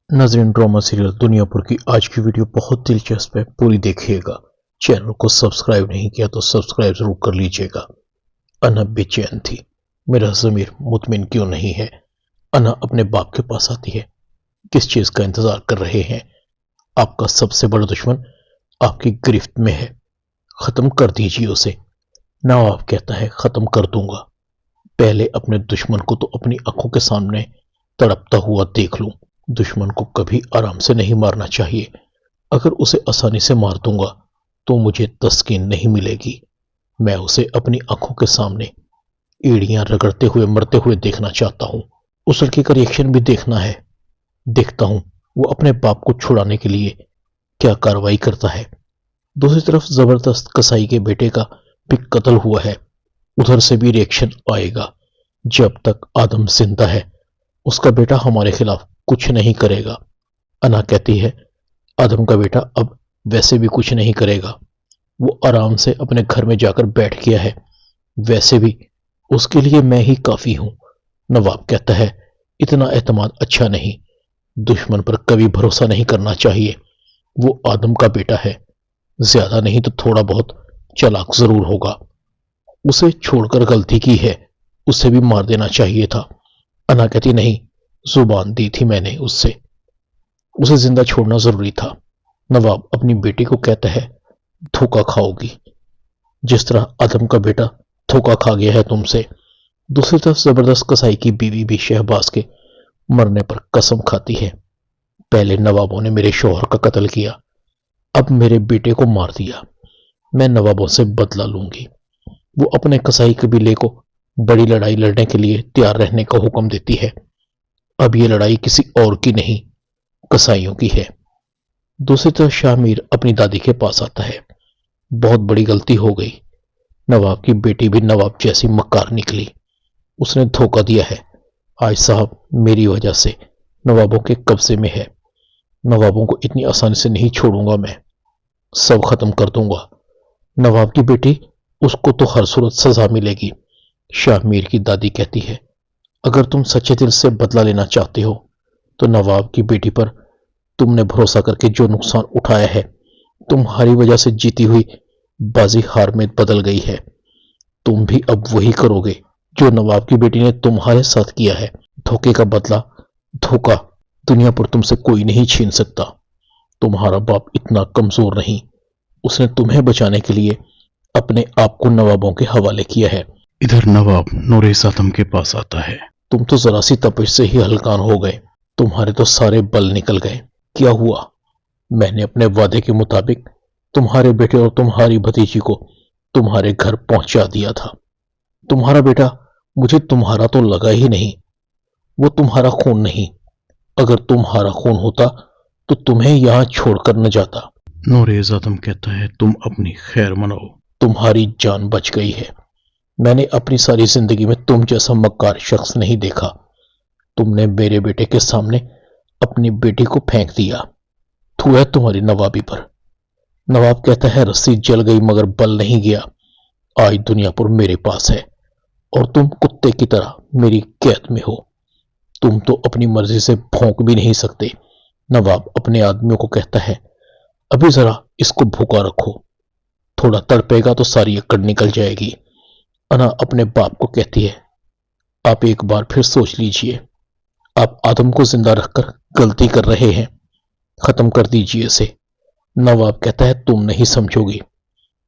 नाज़रीन, drama serial Duniyapur की आज की वीडियो बहुत दिलचस्प है, पूरी देखिएगा। चैनल को सब्सक्राइब नहीं किया तो सब्सक्राइब जरूर कर लीजिएगा। अना बेचैन थी, मेरा ज़मीर मुतमिन क्यों नहीं है। अना अपने बाप के पास आती है। किस चीज़ का इंतज़ार कर रहे हैं? आपका सबसे बड़ा दुश्मन आपकी गिरफ्त में है, ख़त्म कर दीजिए उसे। नवाब कहता है, ख़त्म कर दूंगा, पहले अपने दुश्मन को तो अपनी आंखों के सामने तड़पता हुआ देख लूं। दुश्मन को कभी आराम से नहीं मारना चाहिए। अगर उसे आसानी से मार दूंगा तो मुझे तस्कीन नहीं मिलेगी। मैं उसे अपनी आंखों के सामने एड़ियां रगड़ते हुए मरते हुए देखना चाहता हूं। उस लड़के का रिएक्शन भी देखना है। देखता हूं वो अपने बाप को छुड़ाने के लिए क्या कार्रवाई करता है। दूसरी तरफ जबरदस्त कसाई के बेटे का भी कत्ल हुआ है, उधर से भी रिएक्शन आएगा। जब तक आदम जिंदा है उसका बेटा हमारे खिलाफ कुछ नहीं करेगा। अना कहती है, आदम का बेटा अब वैसे भी कुछ नहीं करेगा, वो आराम से अपने घर में जाकर बैठ गया है, वैसे भी उसके लिए मैं ही काफी हूं। नवाब कहता है, इतना एतमाद अच्छा नहीं, दुश्मन पर कभी भरोसा नहीं करना चाहिए। वो आदम का बेटा है, ज्यादा नहीं तो थोड़ा बहुत चालाक जरूर होगा। उसे छोड़कर गलती की है, उसे भी मार देना चाहिए था। अना कहती, नहीं, जुबान दी थी मैंने उससे, उसे जिंदा छोड़ना जरूरी था। नवाब अपनी बेटी को कहता है, धोखा खाओगी जिस तरह आदम का बेटा धोखा खा गया है तुमसे। दूसरी तरफ जबरदस्त कसाई की बीवी भी शहबाज के मरने पर कसम खाती है, पहले नवाबों ने मेरे शौहर का कत्ल किया, अब मेरे बेटे को मार दिया, मैं नवाबों से बदला लूंगी। वो अपने कसाई कबीले को बड़ी लड़ाई लड़ने के लिए तैयार रहने का हुक्म देती है। अब ये लड़ाई किसी और की नहीं, कसाईयों की है। दूसरी तरफ शामिर अपनी दादी के पास आता है। बहुत बड़ी गलती हो गई, नवाब की बेटी भी नवाब जैसी मक्कार निकली, उसने धोखा दिया है। आज साहब मेरी वजह से नवाबों के कब्जे में है, नवाबों को इतनी आसानी से नहीं छोड़ूंगा, मैं सब खत्म कर दूंगा। नवाब की बेटी, उसको तो हर सूरत सजा मिलेगी। शामिर की दादी कहती है, अगर तुम सच्चे दिल से बदला लेना चाहते हो तो नवाब की बेटी पर तुमने भरोसा करके जो नुकसान उठाया है, तुम्हारी वजह से जीती हुई बाजी हार में बदल गई है। तुम भी अब वही करोगे जो नवाब की बेटी ने तुम्हारे साथ किया है। धोखे का बदला, धोखा दुनिया पर तुमसे कोई नहीं छीन सकता। तुम्हारा बाप इतना कमजोर नहीं, उसने तुम्हें बचाने के लिए अपने आप को नवाबों के हवाले किया है। इधर नवाब नूरेज़ आदम के पास आता है। तुम तो जरा सी तपिश से ही हलकान हो गए, तुम्हारे तो सारे बल निकल गए। क्या हुआ? मैंने अपने वादे के मुताबिक तुम्हारे बेटे और तुम्हारी भतीजी को तुम्हारे घर पहुंचा दिया था। तुम्हारा बेटा, मुझे तुम्हारा तो लगा ही नहीं, वो तुम्हारा खून नहीं। अगर तुम्हारा खून होता तो तुम्हें यहां छोड़कर न जाता। नूरेज़ आदम कहता है, तुम अपनी खैर मनाओ। तुम्हारी जान बच गई है। मैंने अपनी सारी जिंदगी में तुम जैसा मक्कार शख्स नहीं देखा। तुमने मेरे बेटे के सामने अपनी बेटी को फेंक दिया, थू है तुम्हारी नवाबी पर। नवाब कहता है, रस्सी जल गई मगर बल नहीं गया। आज दुनियापुर मेरे पास है और तुम कुत्ते की तरह मेरी कैद में हो। तुम तो अपनी मर्जी से भौंक भी नहीं सकते। नवाब अपने आदमियों को कहता है, अभी जरा इसको भूखा रखो, थोड़ा तड़पेगा तो सारी अकड़ निकल जाएगी। अना अपने बाप को कहती है, आप एक बार फिर सोच लीजिए, आप आदम को जिंदा रखकर गलती कर रहे हैं, खत्म कर दीजिए इसे। नवाब कहता है, तुम नहीं समझोगी,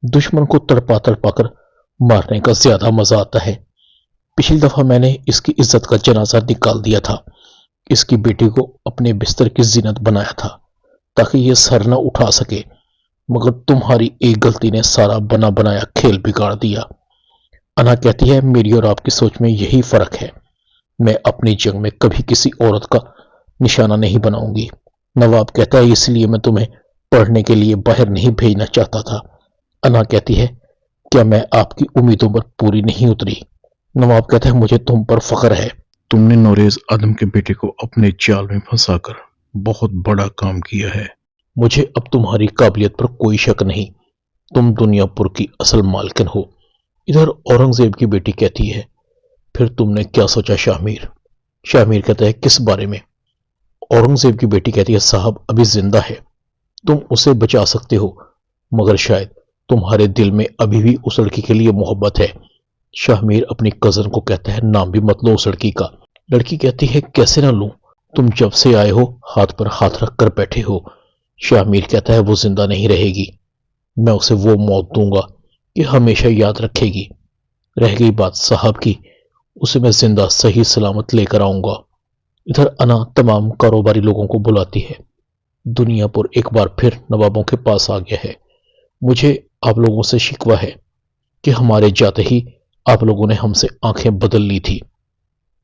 दुश्मन को तड़पा तड़पा कर मारने का ज्यादा मजा आता है। पिछली दफा मैंने इसकी इज्जत का जनाजा निकाल दिया था, इसकी बेटी को अपने बिस्तर की जिनत बनाया था ताकि ये सर न उठा सके, मगर तुम्हारी एक गलती ने सारा बना बनाया खेल बिगाड़ दिया। अना कहती है, मेरी और आपकी सोच में यही फर्क है, मैं अपनी जंग में कभी किसी औरत का निशाना नहीं बनाऊंगी। नवाब कहता है, इसलिए मैं तुम्हें पढ़ने के लिए बाहर नहीं भेजना चाहता था। अना कहती है, क्या मैं आपकी उम्मीदों पर पूरी नहीं उतरी? नवाब कहता है, मुझे तुम पर फख्र है। तुमने नूरेज़ आदम के बेटे को अपने जाल में फंसाकर बहुत बड़ा काम किया है। मुझे अब तुम्हारी काबिलियत पर कोई शक नहीं, तुम दुनियापुर की असल मालकिन हो। इधर औरंगजेब की बेटी कहती है, फिर तुमने क्या सोचा शामिर? शामिर कहता है, किस बारे में? औरंगजेब की बेटी कहती है साहब अभी जिंदा है, तुम उसे बचा सकते हो, मगर शायद तुम्हारे दिल में अभी भी उस लड़की के लिए मोहब्बत है। शाहमीर अपनी कजन को कहता है नाम भी मत लो उस लड़की का। लड़की कहती है कैसे ना लूं, तुम जब से आए हो हाथ पर हाथ रख कर बैठे हो। शाहमीर कहता है वो जिंदा नहीं रहेगी, मैं उसे वो मौत दूंगा कि हमेशा याद रखेगी। रह गई बात साहब की, उसे मैं जिंदा सही सलामत लेकर आऊंगा। इधर अना तमाम कारोबारी लोगों को बुलाती है। दुनियापुर एक बार फिर नवाबों के पास आ गया है। मुझे आप लोगों से शिकवा है कि हमारे जाते ही आप लोगों ने हमसे आंखें बदल ली थी।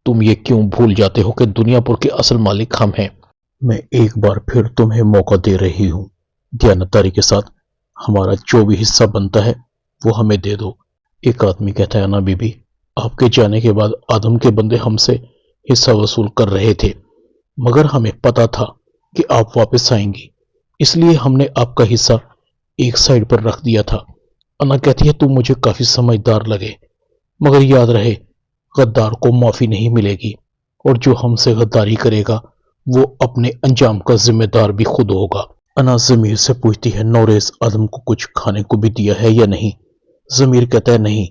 तुम ये क्यों भूल जाते हो कि दुनियापुर के असल मालिक हम हैं। मैं एक बार फिर तुम्हें मौका दे रही हूं, दयानतदारी के साथ हमारा जो भी हिस्सा बनता है वो हमें दे दो। एक आदमी कहता है ना बीबी, आपके जाने के बाद आदम के बंदे हमसे हिस्सा वसूल कर रहे थे, मगर हमें पता था कि आप वापस आएंगी, इसलिए हमने आपका हिस्सा एक साइड पर रख दिया था। अना कहती है तुम मुझे काफी समझदार लगे, मगर याद रहे गद्दार को माफी नहीं मिलेगी, और जो हमसे गद्दारी करेगा वो अपने अंजाम का जिम्मेदार भी खुद होगा। अना जमीर से पूछती है नौरेज आदम को कुछ खाने को भी दिया है या नहीं। जमीर कहता है नहीं,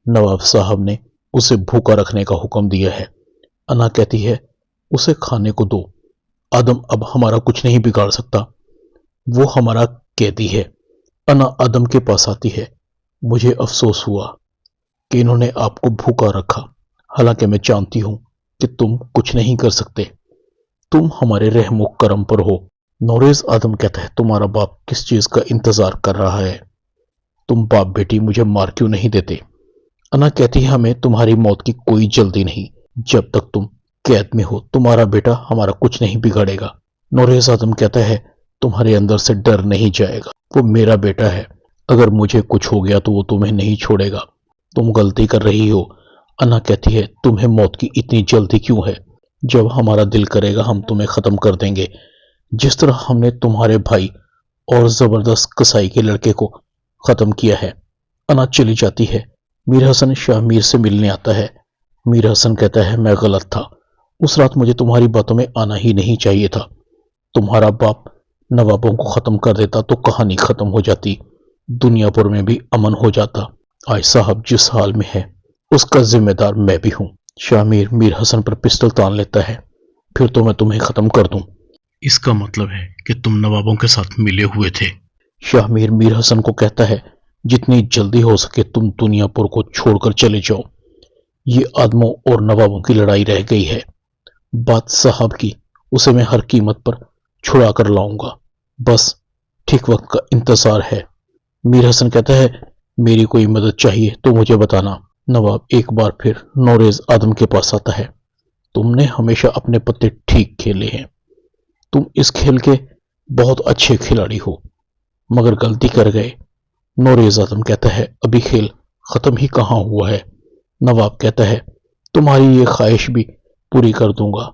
नवाब साहब ने उसे भूखा रखने का हुक्म दिया है। अना कहती है उसे खाने को दो, आदम अब हमारा कुछ नहीं बिगाड़ सकता, वो हमारा कैदी है। अना आदम के पास आती है। मुझे अफसोस हुआ कि इन्होंने आपको भूखा रखा, हालांकि मैं जानती हूं कि तुम कुछ नहीं कर सकते, तुम हमारे रहमो करम पर हो। नौरेज आदम कहता है तुम्हारा बाप किस चीज का इंतजार कर रहा है, तुम बाप बेटी मुझे मार क्यों नहीं देते। अना कहती है हमें तुम्हारी मौत की कोई जल्दी नहीं, जब तक तुम कैद में हो तुम्हारा बेटा हमारा कुछ नहीं बिगाड़ेगा। नौरेज आदम कहता है तुम्हारे अंदर से डर नहीं जाएगा, वो मेरा बेटा है, अगर मुझे कुछ हो गया तो वो तुम्हें नहीं छोड़ेगा, तुम गलती कर रही हो। अना कहती है तुम्हें मौत की इतनी जल्दी क्यों है, जब हमारा दिल करेगा हम तुम्हें खत्म कर देंगे, जिस तरह हमने तुम्हारे भाई और जबरदस्त कसाई के लड़के को खत्म किया है। अना चली जाती है। मीर हसन शाहमीर से मिलने आता है। मीर हसन कहता है मैं गलत था, उस रात मुझे तुम्हारी बातों में आना ही नहीं चाहिए था, तुम्हारा बाप नवाबों को खत्म कर देता तो कहानी खत्म हो जाती, दुनियापुर में भी अमन हो जाता। आज साहब जिस हाल में है उसका जिम्मेदार मैं भी हूं। शाहमीर मीर हसन पर पिस्टल तान लेता है, फिर तो मैं तुम्हें खत्म कर दूं। इसका मतलब है कि तुम नवाबों के साथ मिले हुए थे। शाहमीर मीर हसन को कहता है जितनी जल्दी हो सके तुम दुनियापुर को छोड़कर चले जाओ, ये आदमों और नवाबों की लड़ाई रह गई है, बात साहब की, उसे मैं हर कीमत पर छुड़ा कर लाऊंगा, बस ठीक वक्त का इंतजार है। मीर हसन कहता है मेरी कोई मदद चाहिए तो मुझे बताना। नवाब एक बार फिर नौरेज आदम के पास आता है। तुमने हमेशा अपने पत्ते ठीक खेले हैं, तुम इस खेल के बहुत अच्छे खिलाड़ी हो, मगर गलती कर गए। नौरेज आदम कहता है अभी खेल खत्म ही कहां हुआ है। नवाब कहता है तुम्हारी ये ख्वाहिश भी पूरी कर दूंगा,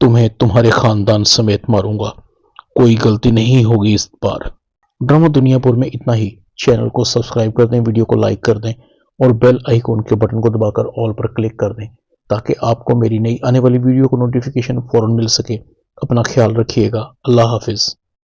तुम्हें तुम्हारे खानदान समेत मारूंगा, कोई गलती नहीं होगी इस बार। ड्रामा दुनियापुर में इतना ही। चैनल को सब्सक्राइब कर दें, वीडियो को लाइक कर दें और बेल आइकॉन के बटन को दबाकर ऑल पर क्लिक कर दें ताकि आपको मेरी नई आने वाली वीडियो को नोटिफिकेशन फौरन मिल सके। अपना ख्याल रखिएगा। अल्लाह हाफिज।